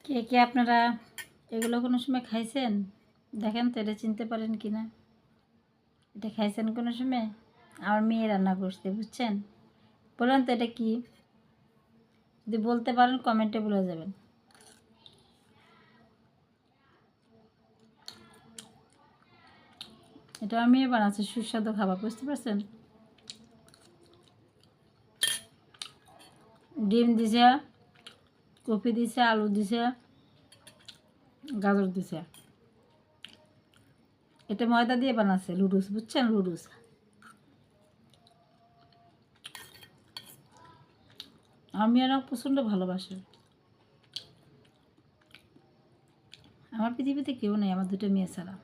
কে কে আপনারা এগুলো কোনো সময় খাইছেন? দেখেন তো এটা চিনতে পারেন কি না। এটা খাইছেন কোনো সময়? আমার মেয়ে রান্না করছে, বুঝছেন? বলুন তো এটা কি? যদি বলতে পারেন কমেন্টে বলে যাবেন। এটা আমার মেয়ে বানাচ্ছে, সুস্বাদু খাবার, বুঝতে পারছেন? ডিম দিছে, কপি দিছে, আলু দিছে, গাজর দিছে। এটা ময়দা দিয়ে বানাচ্ছে লুডুস, বুঝছেন? লুডুস। আমার মেয়েরা প্রচণ্ড ভালোবাসে। আমার পৃথিবীতে কেউ নেই আমার দুটো মেয়ে ছাড়া।